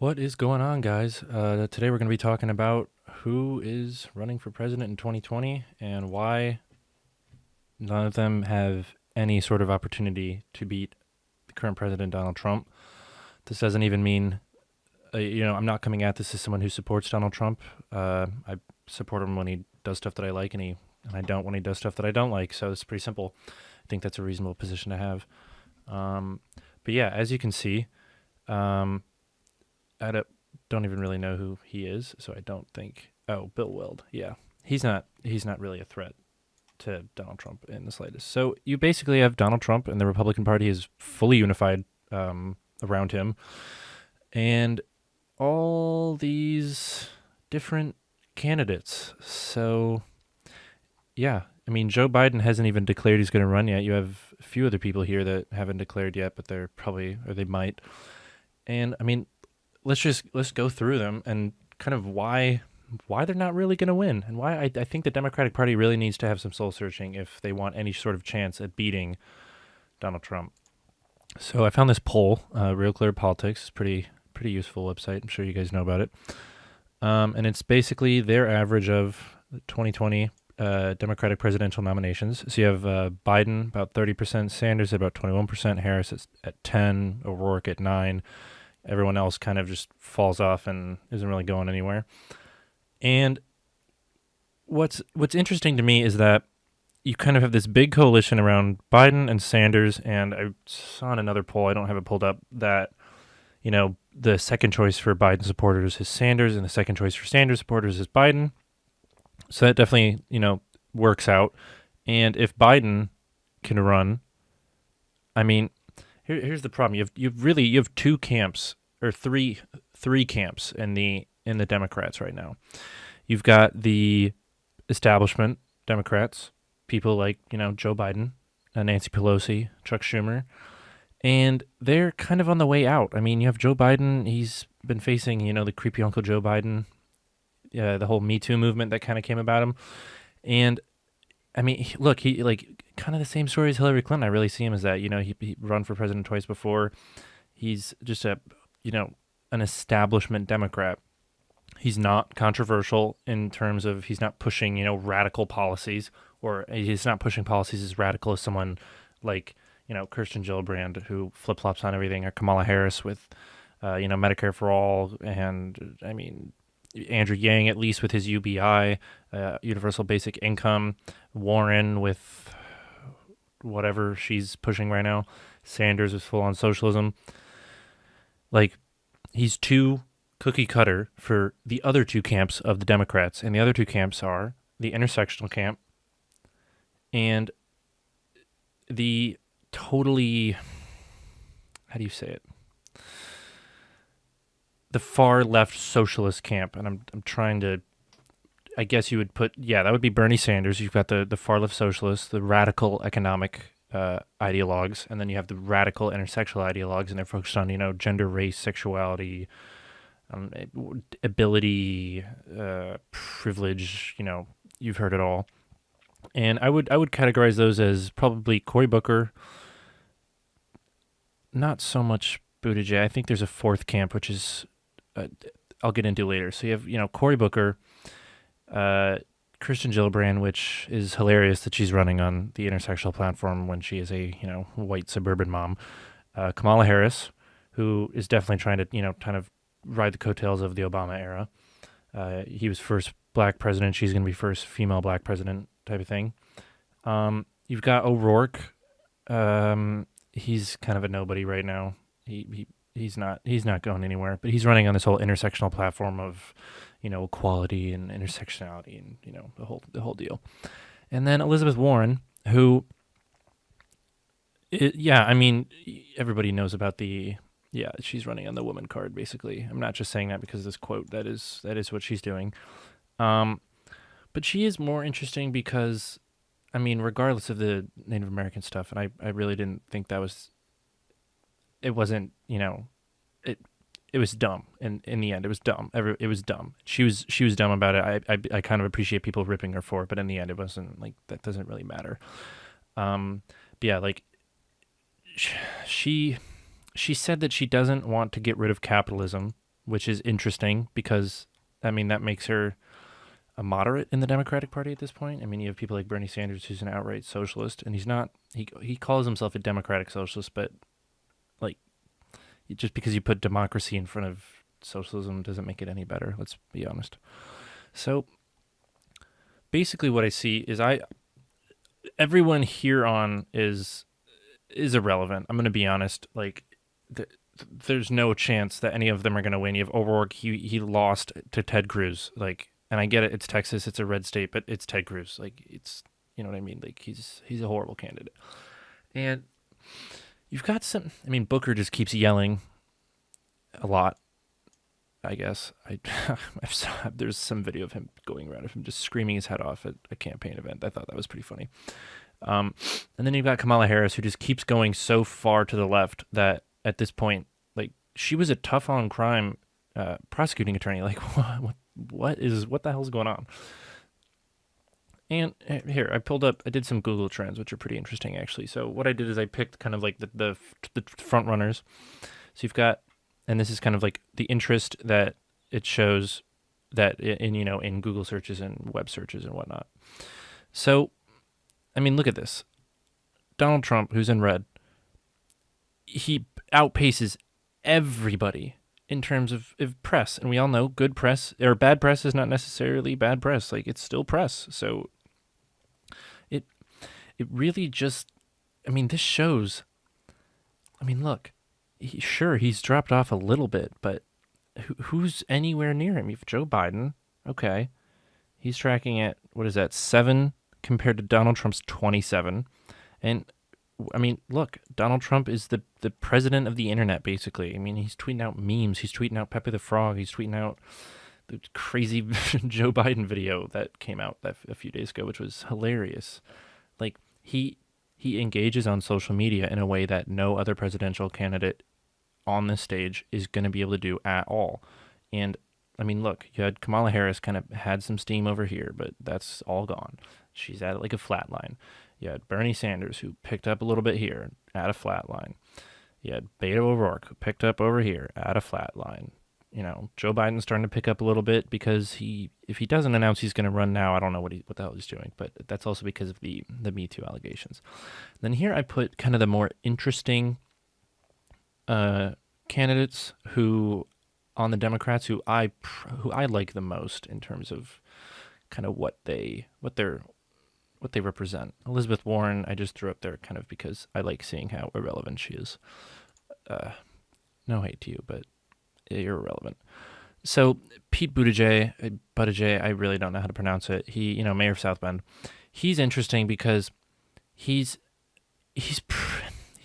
What is going on, guys? Today we're going to be talking about who is running for president in 2020 and why none of them have any sort of opportunity to beat the current president, Donald Trump. This doesn't even mean, I'm not coming at this as someone who supports Donald Trump. I support him when he does stuff that I like, and I don't when he does stuff that I don't like. So it's pretty simple. I think that's a reasonable position to have. Um, but yeah, as you can see, um, don't even really know who he is, so I don't think. Oh, Bill Weld. Yeah, he's not. He's not really a threat to Donald Trump in the slightest. So you basically have Donald Trump, and the Republican Party is fully unified around him, and all these different candidates. So yeah, I mean, Joe Biden hasn't even declared he's going to run yet. You have a few other people here that haven't declared yet, but they're probably, or they might. And I mean, let's go through them and kind of why they're not really going to win and why I think the Democratic Party really needs to have some soul searching if they want any sort of chance at beating Donald Trump. So I found this poll, Real Clear Politics, pretty useful website. I'm sure you guys know about it. And it's basically their average of 2020 Democratic presidential nominations. So you have Biden about 30%, Sanders at about 21%, Harris at 10, O'Rourke at 9. Everyone else kind of just falls off and isn't really going anywhere. And what's interesting to me is that you kind of have this big coalition around Biden and Sanders, and I saw in another poll, I don't have it pulled up, that the second choice for Biden supporters is Sanders, and the second choice for Sanders supporters is Biden. So that definitely works out. And if Biden can run, I mean, here's the problem: you have two camps or three camps in the Democrats right now. You've got the establishment Democrats, people like Joe Biden, Nancy Pelosi, Chuck Schumer, and they're kind of on the way out. I mean, you have Joe Biden; he's been facing the creepy Uncle Joe Biden, the whole Me Too movement that kind of came about him, and I mean, look, he like kind of the same story as Hillary Clinton. I really see him as that. He run for president twice before. He's just an establishment Democrat. He's not controversial in terms of he's not pushing radical policies, or he's not pushing policies as radical as someone like Kirsten Gillibrand, who flip flops on everything, or Kamala Harris with Medicare for all, and I mean Andrew Yang, at least with his UBI, Universal Basic Income, Warren with whatever she's pushing right now, Sanders with full on socialism. Like, he's too cookie cutter for the other two camps of the Democrats, and the other two camps are the intersectional camp and the totally, how do you say it? The far left socialist camp, and I'm trying to. I guess you would put that would be Bernie Sanders. You've got the far left socialists, the radical economic ideologues, and then you have the radical intersectional ideologues, and they're focused on gender, race, sexuality, ability, privilege. You've heard it all, and I would categorize those as probably Cory Booker. Not so much Buttigieg. I think there's a fourth camp, which is I'll get into later. So you have Cory Booker, Kirsten Gillibrand, which is hilarious that she's running on the intersectional platform when she is a white suburban mom. Kamala Harris, who is definitely trying to kind of ride the coattails of the Obama era. He was first black president. She's going to be first female black president type of thing. You've got O'Rourke. He's kind of a nobody right now. He's not going anywhere, but he's running on this whole intersectional platform of equality and intersectionality and the whole deal. And then Elizabeth Warren, who I mean, everybody knows about she's running on the woman card basically. I'm not just saying that because of this quote. That is what she's doing. But she is more interesting because, I mean, regardless of the Native American stuff, and I really didn't think it wasn't, it was dumb. And in the end, it was dumb. It was dumb. She was dumb about it. I kind of appreciate people ripping her for it, but in the end, it wasn't like, that doesn't really matter. But yeah, like she said that she doesn't want to get rid of capitalism which is interesting because, I mean, that makes her a moderate in the Democratic Party at this point. I mean, you have people like Bernie Sanders, who's an outright socialist, and he's not. He calls himself a democratic socialist, but like just because you put democracy in front of socialism doesn't make it any better. Let's be honest. So basically, what I see is everyone here on is irrelevant. I'm going to be honest. Like, there's no chance that any of them are going to win. You have O'Rourke. He lost to Ted Cruz. Like, and I get it. It's Texas. It's a red state, but it's Ted Cruz. Like, it's, you know what I mean. Like, he's a horrible candidate. And you've got some. I mean, Booker just keeps yelling a lot. I guess there's some video of him going around of him just screaming his head off at a campaign event. I thought that was pretty funny. And then you've got Kamala Harris, who just keeps going so far to the left that at this point, like, she was a tough on crime prosecuting attorney. Like, what the hell's going on? And here, I did some Google Trends, which are pretty interesting, actually. So what I did is I picked kind of like the front runners. So you've got, and this is kind of like the interest that it shows that in Google searches and web searches and whatnot. So, I mean, look at this. Donald Trump, who's in red, he outpaces everybody in terms of press. And we all know good press or bad press is not necessarily bad press. Like, it's still press. So it really just, I mean, this shows, I mean, look, he's dropped off a little bit, but who's anywhere near him? You've Joe Biden. Okay. He's tracking at, what is that, 7 compared to Donald Trump's 27. And, I mean, look, Donald Trump is the president of the internet, basically. I mean, he's tweeting out memes. He's tweeting out Pepe the Frog. He's tweeting out the crazy Joe Biden video that came out a few days ago, which was hilarious. Like, he engages on social media in a way that no other presidential candidate on this stage is going to be able to do at all. And, I mean, look, you had Kamala Harris kind of had some steam over here, but that's all gone. She's at like a flat line. You had Bernie Sanders, who picked up a little bit here, at a flat line. You had Beto O'Rourke, who picked up over here, at a flat line. You know, Joe Biden's starting to pick up a little bit because if he doesn't announce he's going to run now, I don't know what the hell he's doing. But that's also because of the Me Too allegations. Then here I put kind of the more interesting candidates who on the Democrats who I like the most in terms of kind of what they represent. Elizabeth Warren, I just threw up there kind of because I like seeing how irrelevant she is. No hate to you, but you're irrelevant. So Pete Buttigieg, I really don't know how to pronounce it. He, mayor of South Bend. He's interesting because he's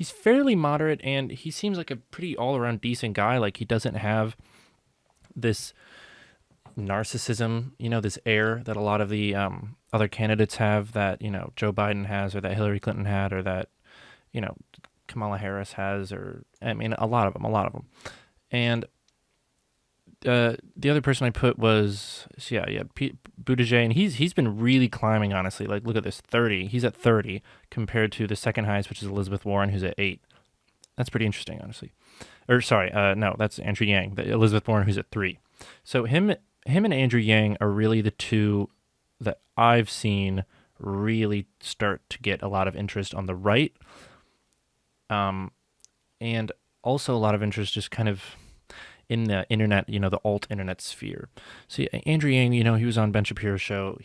fairly moderate, and he seems like a pretty all-around decent guy. Like, he doesn't have this narcissism, this air that a lot of the other candidates have, that, Joe Biden has, or that Hillary Clinton had, or that, Kamala Harris has, or, I mean, a lot of them. And the other person I put was, Pete Buttigieg, and he's been really climbing, honestly. Like, look at this, 30. He's at 30 compared to the second highest, which is Elizabeth Warren, who's at 8. That's pretty interesting, honestly. Or sorry, no, that's Andrew Yang. Elizabeth Warren, who's at 3. So him and Andrew Yang are really the two that I've seen really start to get a lot of interest on the right, and also a lot of interest just kind of in the internet, the alt internet sphere. So Andrew Yang, he was on Ben Shapiro's show.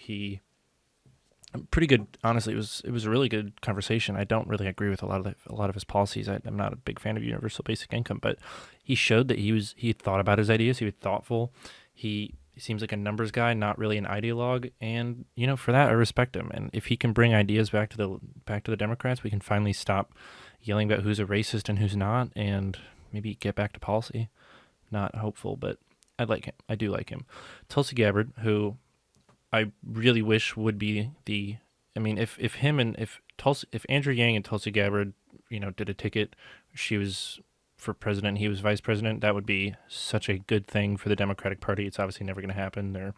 Pretty good, honestly. It was a really good conversation. I don't really agree with a lot of his policies. I'm not a big fan of universal basic income, but he showed that he thought about his ideas. He was thoughtful. He seems like a numbers guy, not really an ideologue, and for that I respect him. And if he can bring ideas back to the Democrats, we can finally stop yelling about who's a racist and who's not, and maybe get back to policy. Not hopeful, but I like him. I do like him. Tulsi Gabbard, who I really wish would be if Andrew Yang and Tulsi Gabbard, did a ticket, she was for president, he was vice president, that would be such a good thing for the Democratic Party. It's obviously never going to happen. They're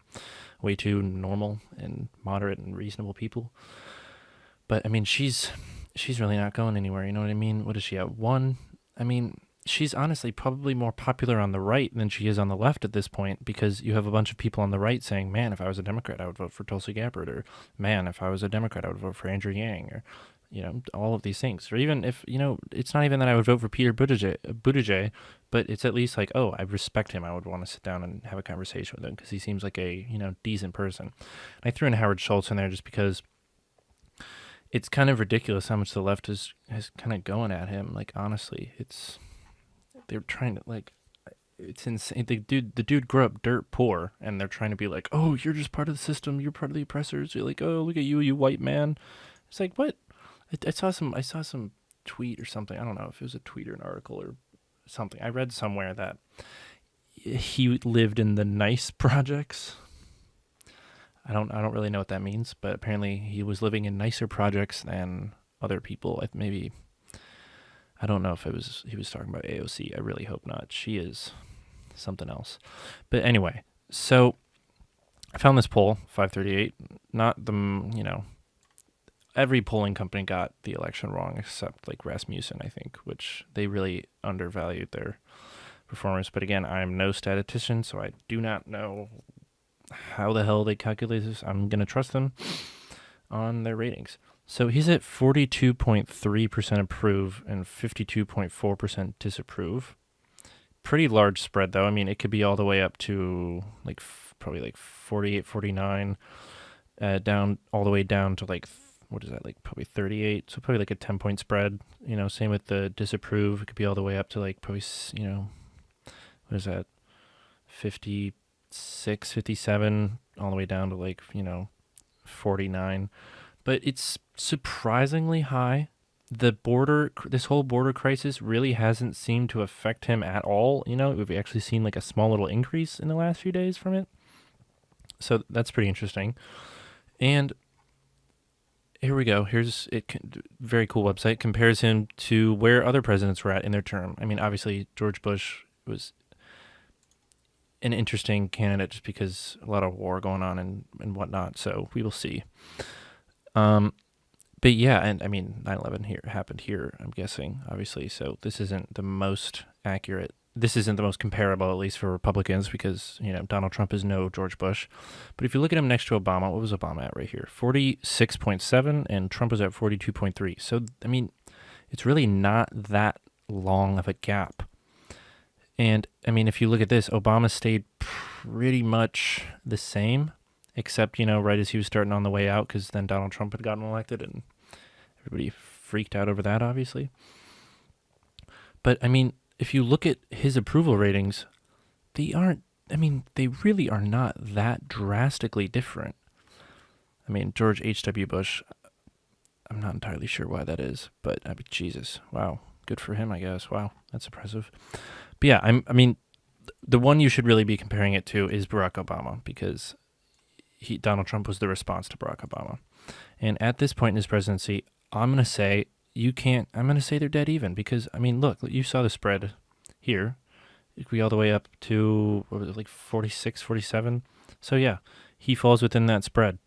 way too normal and moderate and reasonable people. But I mean, she's really not going anywhere. You know what I mean? What is she at? 1? I mean, she's honestly probably more popular on the right than she is on the left at this point, because you have a bunch of people on the right saying, man, if I was a Democrat, I would vote for Tulsi Gabbard, or man, if I was a Democrat, I would vote for Andrew Yang, or, all of these things. Or even if, it's not even that I would vote for Peter Buttigieg, but it's at least like, oh, I respect him. I would want to sit down and have a conversation with him because he seems like a, decent person. And I threw in Howard Schultz in there just because it's kind of ridiculous how much the left is kind of going at him. Like, honestly, they're trying to, like, it's insane. The dude grew up dirt poor, and they're trying to be like, oh, you're just part of the system. You're part of the oppressors. You're like, oh, look at you white man. It's like, what? I saw some tweet or something. I don't know if it was a tweet or an article or something. I read somewhere that he lived in the nice projects. I don't really know what that means, but apparently he was living in nicer projects than other people. Maybe, I don't know if he was talking about AOC. I really hope not. She is something else. But anyway, so I found this poll, 538. Not the, every polling company got the election wrong except like Rasmussen, I think, which they really undervalued their performance. But again, I'm no statistician, so I do not know how the hell they calculate this. I'm going to trust them on their ratings. So he's at 42.3% approve and 52.4% disapprove. Pretty large spread, though. I mean, it could be all the way up to like probably like 48, 49, down all the way down to like, what is that, like probably 38. So probably like a 10-point spread. Same with the disapprove. It could be all the way up to like probably, what is that, 56, 57, all the way down to like, 49. But it's surprisingly high. This whole border crisis really hasn't seemed to affect him at all. We've actually seen like a small little increase in the last few days from it. So that's pretty interesting. And here we go. Here's it. Very cool website. Compares him to where other presidents were at in their term. I mean, obviously George Bush was an interesting candidate just because a lot of war going on and whatnot. So we will see. But yeah, and I mean, 9/11 here happened here, I'm guessing, obviously. So this isn't the most accurate. This isn't the most comparable, at least for Republicans, because, Donald Trump is no George Bush. But if you look at him next to Obama, what was Obama at right here? 46.7, and Trump was at 42.3. So, I mean, it's really not that long of a gap. And, I mean, if you look at this, Obama stayed pretty much the same, except, right as he was starting on the way out, because then Donald Trump had gotten elected, and everybody freaked out over that, obviously. But, I mean, if you look at his approval ratings, they really are not that drastically different. I mean, George H.W. Bush, I'm not entirely sure why that is, but I mean, Jesus, wow, good for him, I guess. Wow, that's impressive. But yeah, I mean, the one you should really be comparing it to is Barack Obama, because Donald Trump was the response to Barack Obama. And at this point in his presidency, I'm going to say they're dead even, because, I mean, look, you saw the spread here. It could be all the way up to, what was it, like 46, 47? So yeah, he falls within that spread.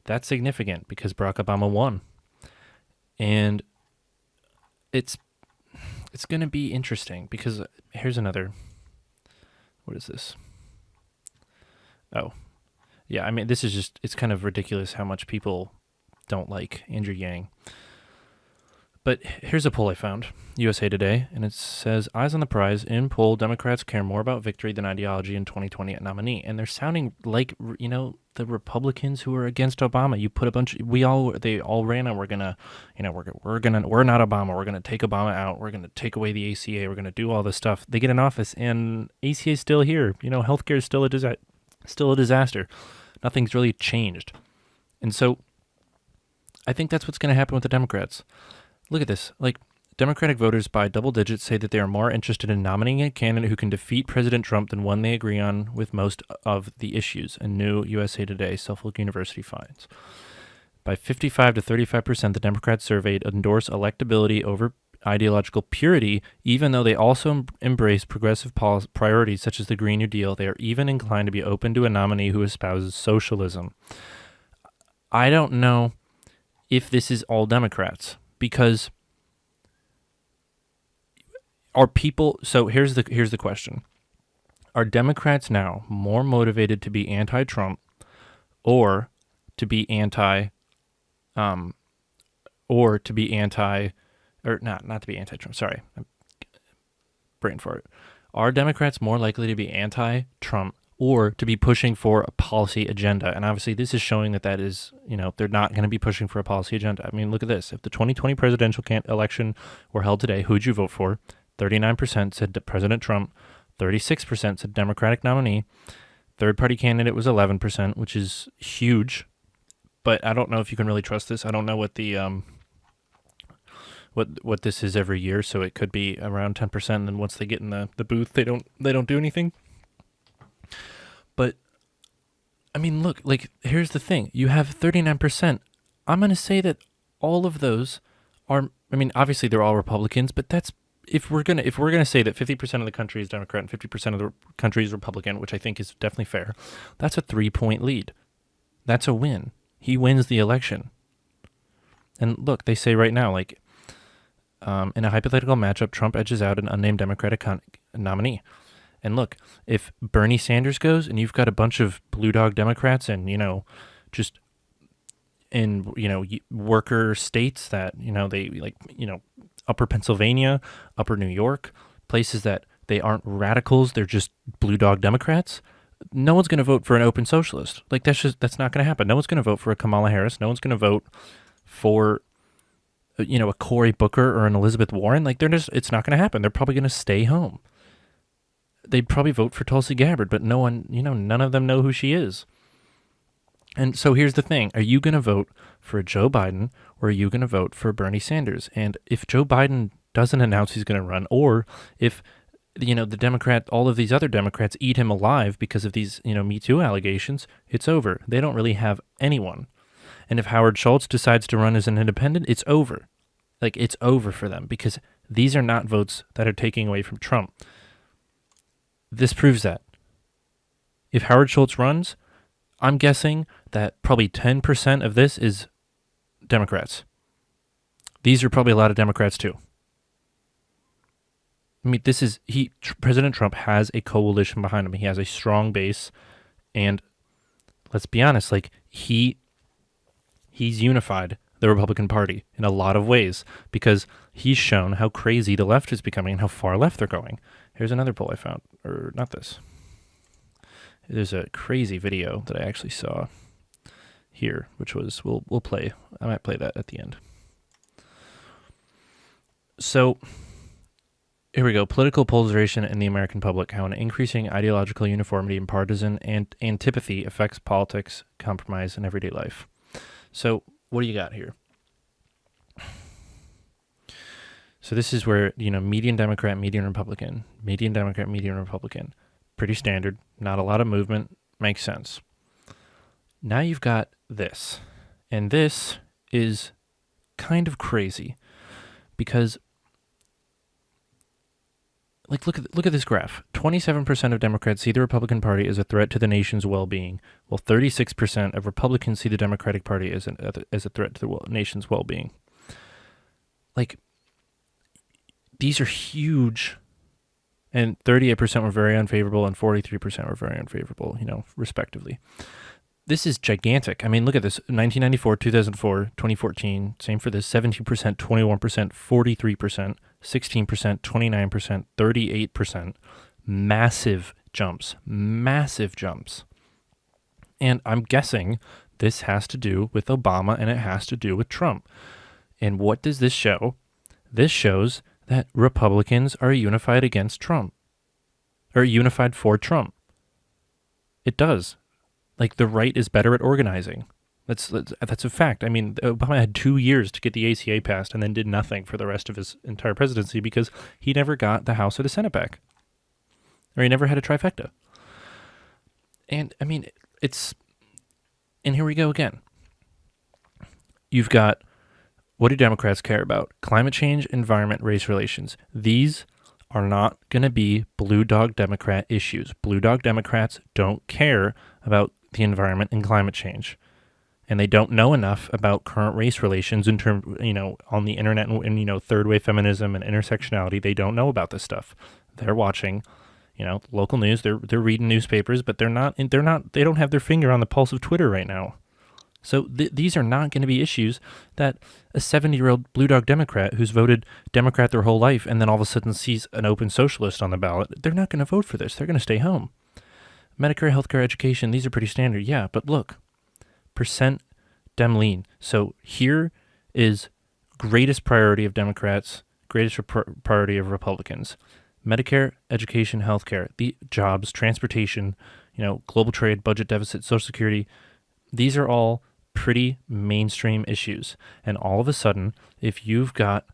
That's significant because Barack Obama won. And it's going to be interesting because here's another, what is this? Oh, yeah, I mean, this is just, it's kind of ridiculous how much people don't like Andrew Yang. But here's a poll I found, USA Today, and it says, eyes on the prize, in poll, Democrats care more about victory than ideology in 2020 nominee. And they're sounding like, the Republicans who are against Obama. You put they all ran on, we're not Obama, we're going to take Obama out, we're going to take away the ACA, we're going to do all this stuff. They get in office and ACA is still here. Healthcare is still a disaster. Nothing's really changed. And so I think that's what's going to happen with the Democrats. Look at this. Like, Democratic voters by double digits say that they are more interested in nominating a candidate who can defeat President Trump than one they agree on with most of the issues, a new USA Today Suffolk University finds. By 55 to 35%, the Democrats surveyed endorse electability over ideological purity, even though they also embrace progressive priorities such as the Green New Deal. They are even inclined to be open to a nominee who espouses socialism. I don't know if this is all Democrats, because are people? So here's the question: are Democrats now more motivated to be anti-Trump or to be anti, um, or to be anti, or not to be anti-Trump? Sorry, I'm brain fart. Are Democrats more likely to be anti-Trump or to be pushing for a policy agenda? And obviously, this is showing that is, they're not going to be pushing for a policy agenda. I mean, look at this. If the 2020 presidential election were held today, who'd you vote for? 39% said President Trump. 36% said Democratic nominee. Third-party candidate was 11%, which is huge. But I don't know if you can really trust this. I don't know what the what this is every year, so it could be around 10%. And then once they get in the booth, they don't do anything. But I mean, look, like, here's the thing: you have 39%. I'm gonna say that all of those are. I mean, obviously they're all Republicans, but that's if we're gonna say that 50% of the country is Democrat and 50% of the country is Republican, which I think is definitely fair. That's a 3-point lead. That's a win. He wins the election. And look, they say right now, like, in a hypothetical matchup, Trump edges out an unnamed Democratic nominee. And look, if Bernie Sanders goes and you've got a bunch of blue dog Democrats and, just in, worker states that, they like, upper Pennsylvania, upper New York, places that they aren't radicals, they're just blue dog Democrats, no one's going to vote for an open socialist. Like, that's not going to happen. No one's going to vote for a Kamala Harris. No one's going to vote for, a Cory Booker or an Elizabeth Warren. Like, it's not going to happen. They're probably going to stay home. They'd probably vote for Tulsi Gabbard, but no one, none of them know who she is. And so here's the thing. Are you going to vote for Joe Biden or are you going to vote for Bernie Sanders? And if Joe Biden doesn't announce he's going to run, or if, all of these other Democrats eat him alive because of these, Me Too allegations, it's over. They don't really have anyone. And if Howard Schultz decides to run as an independent, it's over. Like, it's over for them because these are not votes that are taking away from Trump. This proves that. If Howard Schultz runs, I'm guessing that probably 10% of this is Democrats. These are probably a lot of Democrats too. I mean, President Trump has a coalition behind him. He has a strong base, and let's be honest, like, he's unified the Republican Party in a lot of ways because he's shown how crazy the left is becoming and how far left they're going. Here's another poll I found, or not this. There's a crazy video that I actually saw here, which was, we'll play. I might play that at the end. So here we go. Political polarization in the American public, how an increasing ideological uniformity and partisan antipathy affects politics, compromise, and everyday life. So what do you got here? So this is where, median Democrat, median Republican, median Democrat, median Republican. Pretty standard. Not a lot of movement. Makes sense. Now you've got this. And this is kind of crazy because, like, look at this graph. 27% of Democrats see the Republican Party as a threat to the nation's well-being, while 36% of Republicans see the Democratic Party as a threat to the nation's well-being. Like, these are huge. And 38% were very unfavorable and 43% were very unfavorable, respectively. This is gigantic. I mean, look at this. 1994, 2004, 2014, same for this. 17%, 21%, 43%, 16%, 29%, 38%. Massive jumps. Massive jumps. And I'm guessing this has to do with Obama and it has to do with Trump. And what does this show? This shows that Republicans are unified against Trump, or unified for Trump. It does. Like, the right is better at organizing. That's a fact. I mean, Obama had 2 years to get the ACA passed and then did nothing for the rest of his entire presidency because he never got the House or the Senate back. Or he never had a trifecta. And, I mean, and here we go again. You've got, what do Democrats care about? Climate change, environment, race relations. These are not going to be blue dog Democrat issues. Blue dog Democrats don't care about the environment and climate change. and they don't know enough about current race relations in terms, on the internet and third wave feminism and intersectionality. They don't know about this stuff. They're watching, local news. They're reading newspapers, but they don't have their finger on the pulse of Twitter right now. So these are not going to be issues that a 70-year-old Blue Dog Democrat who's voted Democrat their whole life and then all of a sudden sees an open socialist on the ballot, they're not going to vote for this. They're going to stay home. Medicare, healthcare, education, these are pretty standard. Yeah, but look, percent Dem lean. So here is greatest priority of Democrats, greatest priority of Republicans. Medicare, education, healthcare, the jobs, transportation, global trade, budget deficit, Social Security. These are all pretty mainstream issues. And all of a sudden, if you've got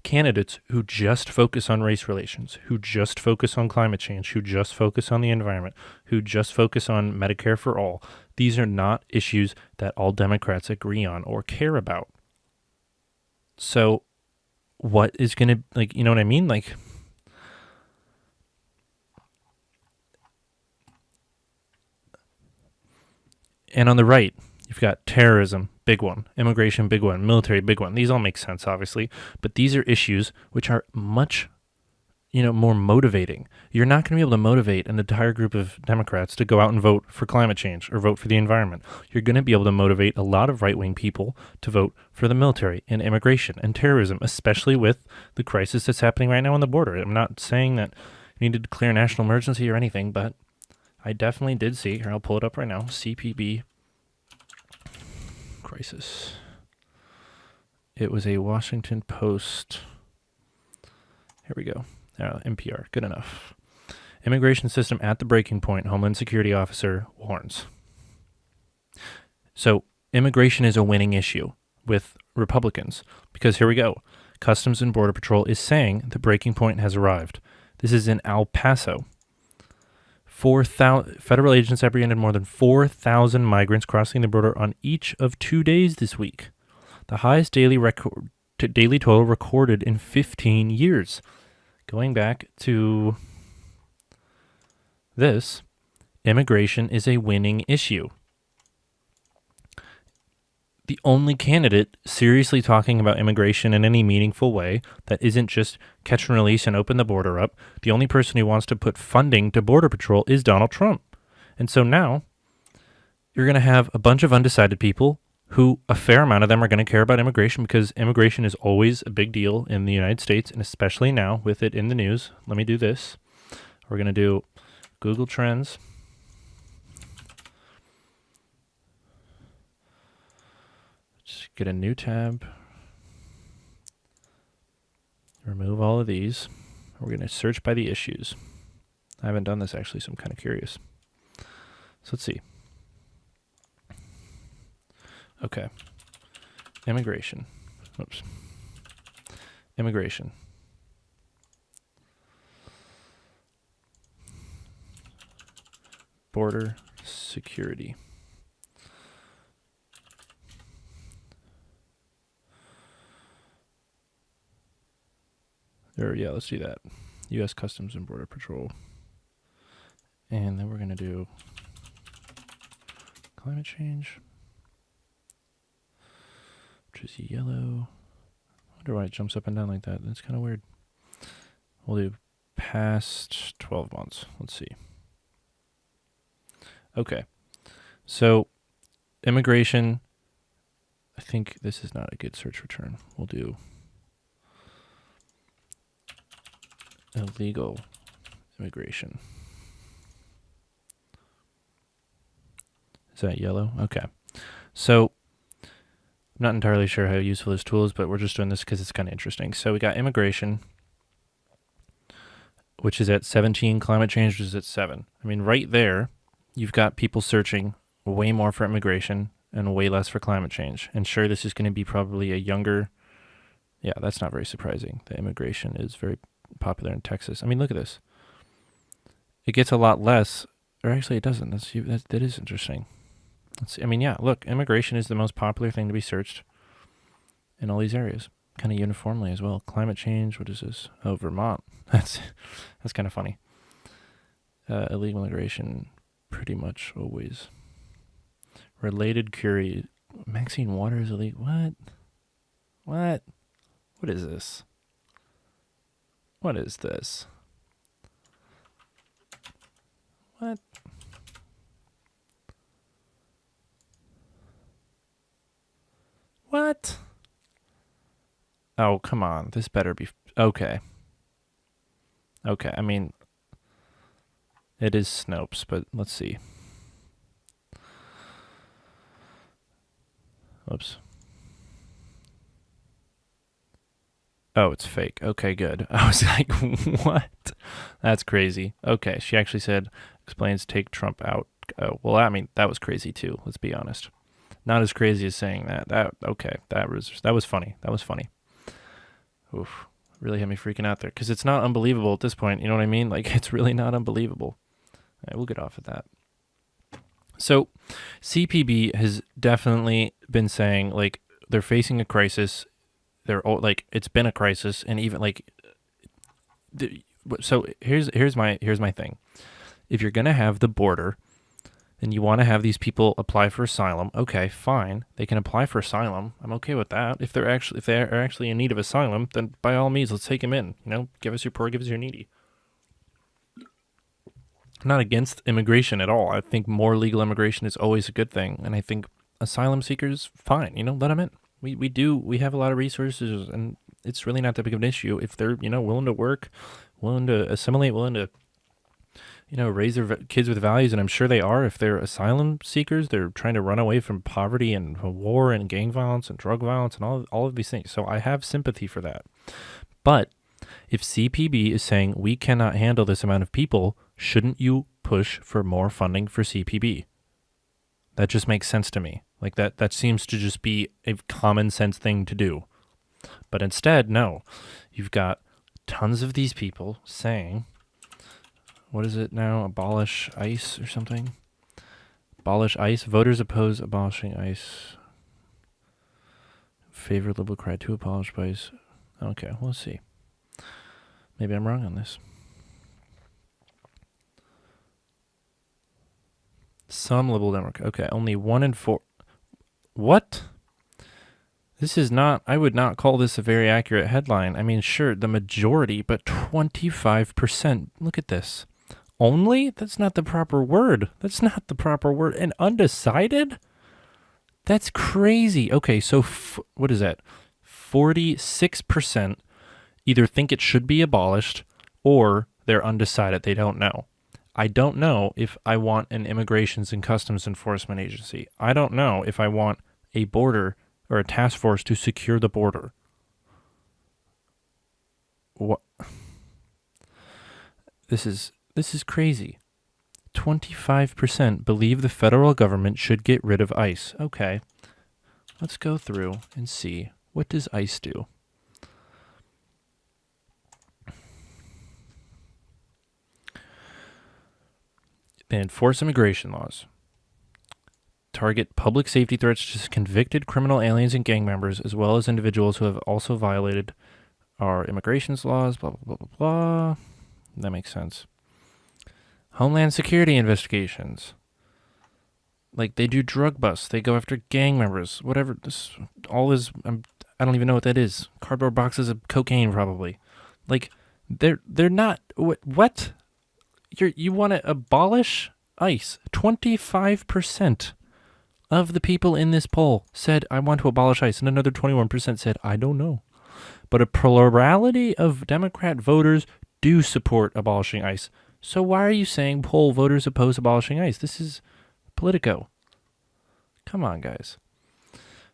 candidates who just focus on race relations, who just focus on climate change, who just focus on the environment, who just focus on Medicare for all, these are not issues that all Democrats agree on or care about. So what is going to, you know what I mean? And on the right, you've got terrorism, big one, immigration, big one, military, big one. These all make sense, obviously, but these are issues which are much, more motivating. You're not going to be able to motivate an entire group of Democrats to go out and vote for climate change or vote for the environment. You're going to be able to motivate a lot of right-wing people to vote for the military and immigration and terrorism, especially with the crisis that's happening right now on the border. I'm not saying that you need to declare national emergency or anything, but I definitely did see, here I'll pull it up right now, CPB crisis. It was a Washington Post. Here we go. NPR. Good enough. Immigration system at the breaking point. Homeland Security officer warns. So immigration is a winning issue with Republicans because here we go. Customs and Border Patrol is saying the breaking point has arrived. This is in El Paso. Federal agents apprehended more than 4,000 migrants crossing the border on each of 2 days this week, the highest daily total recorded in 15 years. Going back to this, immigration is a winning issue. The only candidate seriously talking about immigration in any meaningful way that isn't just catch and release and open the border up, the only person who wants to put funding to Border Patrol is Donald Trump. And so now you're going to have a bunch of undecided people who a fair amount of them are going to care about immigration because immigration is always a big deal in the United States, and especially now with it in the news. Let me do this. We're going to do Google Trends. Just get a new tab. Remove all of these. We're going to search by the issues. I haven't done this actually, so I'm kind of curious. So let's see. Okay. Immigration. Oops. Immigration. Border security. Yeah, let's do that. U.S. Customs and Border Patrol. And then we're going to do climate change, which is yellow. I wonder why it jumps up and down like that. That's kind of weird. We'll do past 12 months. Let's see. Okay. So immigration, I think this is not a good search return. We'll do illegal immigration. Is that yellow? Okay. So I'm not entirely sure how useful this tool is, but we're just doing this because it's kind of interesting. So we got immigration, which is at 17, climate change, which is at 7. I mean, right there, you've got people searching way more for immigration and way less for climate change. And sure, this is going to be probably a younger, yeah, that's not very surprising. The immigration is very popular in Texas. I mean, look at this. It gets a lot less, or actually it doesn't. That is interesting. Let's see. I mean, yeah, look, immigration is the most popular thing to be searched in all these areas, kind of uniformly as well. Climate change, what is this? Oh, Vermont. That's kind of funny. Illegal immigration, pretty much always Related query. Maxine Waters elite. What? What? What is this? What is this? What? What? Oh, come on. This better be... Okay. Okay, I mean... It is Snopes, but let's see. Oops. Oh, it's fake. Okay, good. I was like, what? That's crazy. Okay, she actually said, explains take Trump out. Oh, well, I mean, that was crazy too, let's be honest. Not as crazy as saying that. Okay, that was funny. That was funny. Oof. Really had me freaking out there. Because it's not unbelievable at this point, you know what I mean? Like, it's really not unbelievable. All right, we'll get off of that. So, CPB has definitely been saying, like, they're facing a crisis. They're all, like, it's been a crisis, and even like, so here's my thing. If you're gonna have the border, and you want to have these people apply for asylum, okay, fine. They can apply for asylum. I'm okay with that. If they're actually in need of asylum, then by all means, let's take them in. You know, give us your poor, give us your needy. I'm not against immigration at all. I think more legal immigration is always a good thing, and I think asylum seekers, fine. You know, let them in. We have a lot of resources, and it's really not that big of an issue if they're, you know, willing to work, willing to assimilate, willing to, you know, raise their kids with values, and I'm sure they are. If they're asylum seekers, they're trying to run away from poverty and war and gang violence and drug violence and all of these things. So I have sympathy for that. But if CPB is saying we cannot handle this amount of people, shouldn't you push for more funding for CPB? That just makes sense to me. Like that seems to just be a common sense thing to do. But instead, no. You've got tons of these people saying, what is it now? Abolish ICE or something? Abolish ICE. Voters oppose abolishing ICE. Favor liberal cry to abolish ICE. Okay, we'll see. Maybe I'm wrong on this. Some liberal Democrat. Okay, only 1 in 4. What? This is not, I would not call this a very accurate headline. I mean, sure, the majority, but 25%. Look at this. Only? That's not the proper word. That's not the proper word. And undecided? That's crazy. Okay, so what is that? 46% either think it should be abolished or they're undecided. They don't know. I don't know if I want an Immigrations and Customs Enforcement Agency. I don't know if I want a border or a task force to secure the border. What? This is crazy. 25% believe the federal government should get rid of ICE. Okay. Let's go through and see. What does ICE do? They enforce immigration laws. Target public safety threats to convicted criminal aliens and gang members, as well as individuals who have also violated our immigration laws, blah, blah, blah, blah, blah. That makes sense. Homeland Security investigations. Like, they do drug busts. They go after gang members. Whatever. This all is... I don't even know what that is. Cardboard boxes of cocaine, probably. Like, they're not... What? You want to abolish ICE? 25% of the people in this poll said, I want to abolish ICE. And another 21% said, I don't know. But a plurality of Democrat voters do support abolishing ICE. So why are you saying poll voters oppose abolishing ICE? This is Politico. Come on, guys.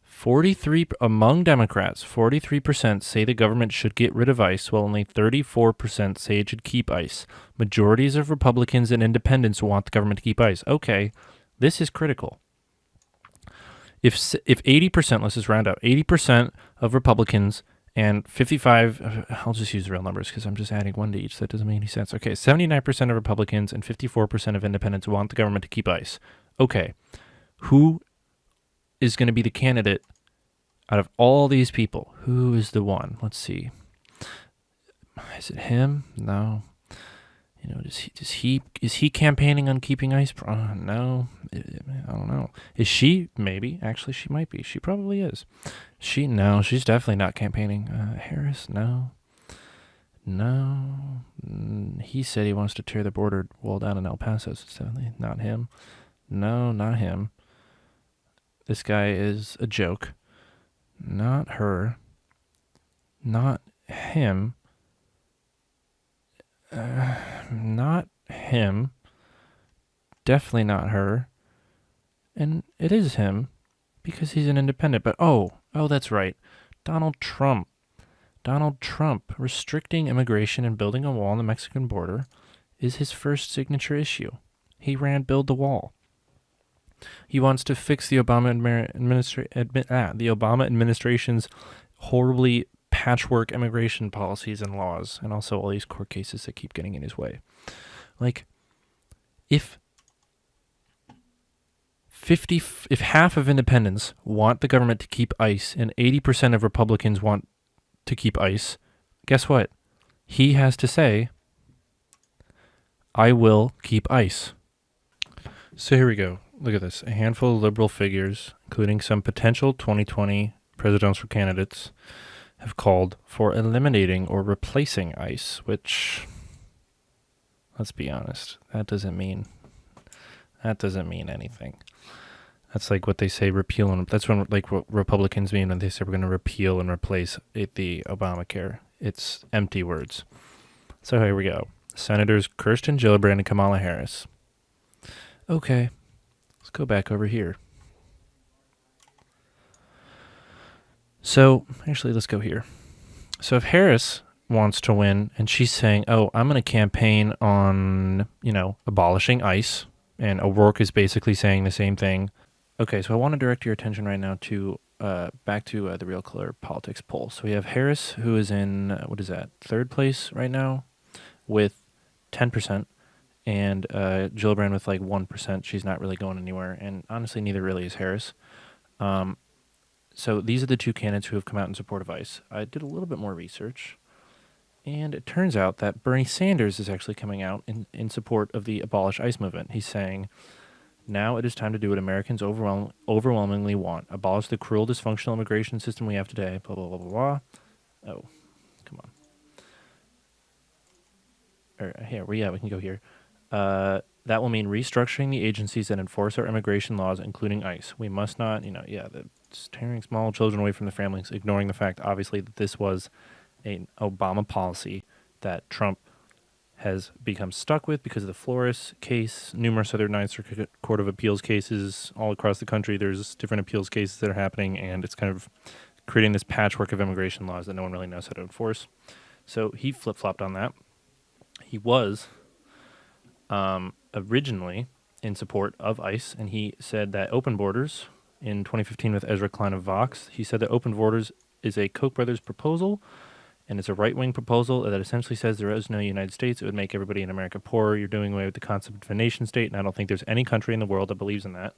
43 among Democrats, 43% say the government should get rid of ICE, while only 34% say it should keep ICE. Majorities of Republicans and independents want the government to keep ICE. Okay, this is critical. If 80%, let's just round out, 80% of Republicans and 55, I'll just use real numbers because I'm just adding one to each. That doesn't make any sense. Okay, 79% of Republicans and 54% of independents want the government to keep ICE. Okay, who is going to be the candidate out of all these people? Who is the one? Let's see. Is it him? No. is he campaigning on keeping ICE? No, I don't know. Is she? Maybe. Actually, she might be. She probably is. No, she's definitely not campaigning. Harris, no. No. He said he wants to tear the border wall down in El Paso. So it's definitely not him. No, not him. This guy is a joke. Not her. Not him. Not him. Definitely not her. And it is him because he's an independent. But that's right. Donald Trump. Donald Trump restricting immigration and building a wall on the Mexican border is his first signature issue. He ran Build the Wall. He wants to fix the Obama administration's horribly patchwork immigration policies and laws, and also all these court cases that keep getting in his way. Like, if half of independents want the government to keep ICE and 80% of Republicans want to keep ICE, guess what? He has to say, I will keep ICE. So here we go. Look at this. A handful of liberal figures, including some potential 2020 presidential candidates, have called for eliminating or replacing ICE, which, let's be honest, that doesn't mean anything. That's like what they say, repeal, and that's what Republicans mean when they say we're going to repeal and replace the Obamacare. It's empty words. So here we go. Senators Kirsten Gillibrand and Kamala Harris. Okay, let's go back over here. So, actually, let's go here. So if Harris wants to win and she's saying, I'm going to campaign on, abolishing ICE, and O'Rourke is basically saying the same thing. Okay, so I want to direct your attention right now to back to the Real Clear Politics poll. So we have Harris, who is in, third place right now with 10%, and Gillibrand with 1%. She's not really going anywhere, and honestly, neither really is Harris. So these are the two candidates who have come out in support of ICE. I did a little bit more research, and it turns out that Bernie Sanders is actually coming out in support of the Abolish ICE movement. He's saying, now it is time to do what Americans overwhelmingly want. Abolish the cruel, dysfunctional immigration system we have today, blah, blah, blah, blah, blah. Oh, come on. Here, we can go here. That will mean restructuring the agencies that enforce our immigration laws, including ICE. We must not, that's tearing small children away from their families, ignoring the fact, obviously, that this was an Obama policy that Trump has become stuck with because of the Flores case, numerous other Ninth Circuit Court of Appeals cases all across the country. There's different appeals cases that are happening, and it's kind of creating this patchwork of immigration laws that no one really knows how to enforce. So he flip-flopped on that. He was originally in support of ICE, and he said that open borders in 2015 with Ezra Klein of Vox, he said that open borders is a Koch brothers proposal, and it's a right-wing proposal that essentially says there is no United States. It would make everybody in America poorer. You're doing away with the concept of a nation state, and I don't think there's any country in the world that believes in that.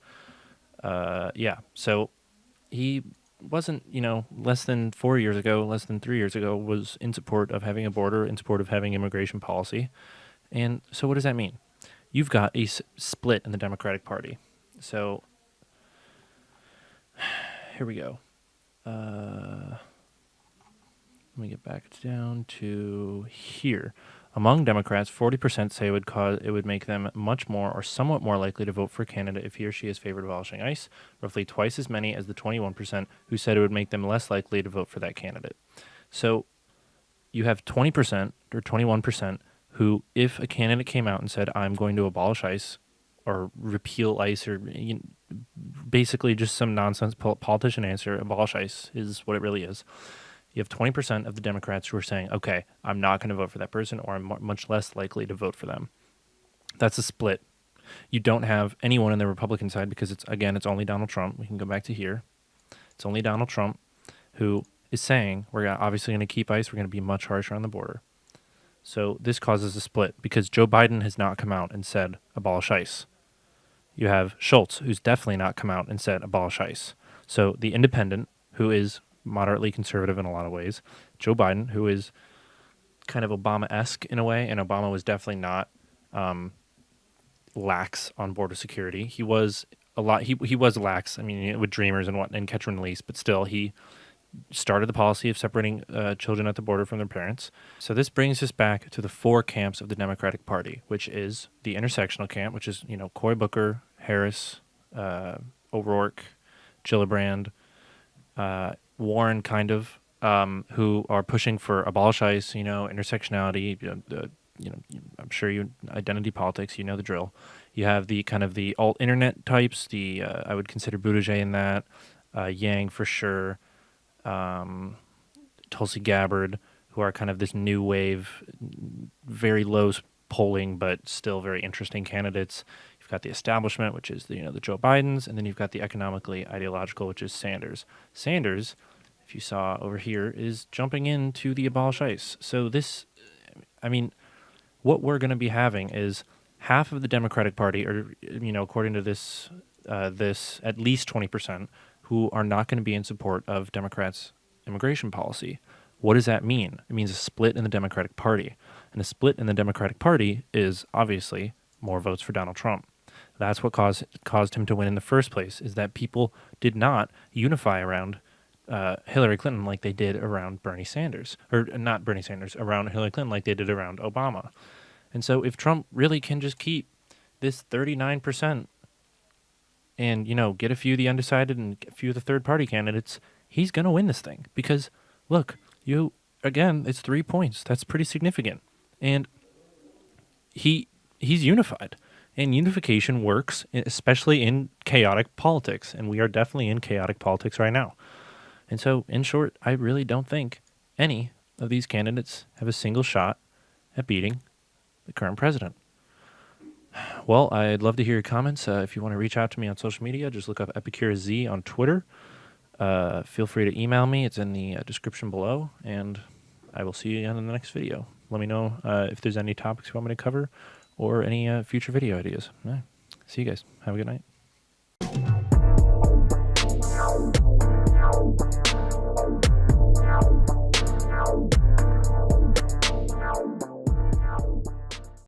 So he wasn't, less than 3 years ago, was in support of having a border, in support of having immigration policy. And so what does that mean? You've got a split in the Democratic Party. So here we go. Let me get back down to here. Among Democrats, 40% say it would make them much more or somewhat more likely to vote for a candidate if he or she is favored abolishing ICE, roughly twice as many as the 21% who said it would make them less likely to vote for that candidate. So you have 20% or 21% who, if a candidate came out and said, I'm going to abolish ICE or repeal ICE, or basically just some nonsense politician answer, abolish ICE is what it really is. You have 20% of the Democrats who are saying, okay, I'm not going to vote for that person, or I'm much less likely to vote for them. That's a split. You don't have anyone on the Republican side because it's only Donald Trump. We can go back to here. It's only Donald Trump who is saying we're obviously going to keep ICE. We're going to be much harsher on the border. So this causes a split because Joe Biden has not come out and said abolish ICE. You have Schultz, who's definitely not come out and said abolish ICE. So the independent, who is moderately conservative in a lot of ways, Joe Biden, who is kind of Obama-esque in a way, and Obama was definitely not lax on border security. He was a lot. He was lax. I mean, with Dreamers and catch and release, but still, he started the policy of separating children at the border from their parents. So this brings us back to the four camps of the Democratic Party, which is the intersectional camp, which is Cory Booker, Harris, O'Rourke, Gillibrand, Warren, kind of, who are pushing for abolish ICE, intersectionality, I'm sure identity politics, the drill. You have the kind of the alt internet types, I would consider Buttigieg in that, Yang for sure, Tulsi Gabbard, who are kind of this new wave, very low polling but still very interesting candidates. You've got the establishment, which is the Joe Bidens, and then you've got the economically ideological, which is Sanders. Sanders, if you saw over here, is jumping into the abolish ICE. So this, I mean, what we're going to be having is half of the Democratic Party, or according to this, at least 20%, who are not going to be in support of Democrats' immigration policy. What does that mean? It means a split in the Democratic Party. And a split in the Democratic Party is obviously more votes for Donald Trump. That's what caused him to win in the first place, is that people did not unify around Hillary Clinton like they did around Bernie Sanders. Or not Bernie Sanders, around Hillary Clinton like they did around Obama. And so if Trump really can just keep this 39% and, get a few of the undecided and a few of the third-party candidates, he's going to win this thing. Because, look, again, it's 3 points. That's pretty significant. And he's unified. And unification works, especially in chaotic politics. And we are definitely in chaotic politics right now. And so, in short, I really don't think any of these candidates have a single shot at beating the current president. Well, I'd love to hear your comments. If you want to reach out to me on social media, just look up EpicurusZ on Twitter. Feel free to email me. It's in the description below. And I will see you again in the next video. Let me know if there's any topics you want me to cover or any future video ideas. See you guys. Have a good night.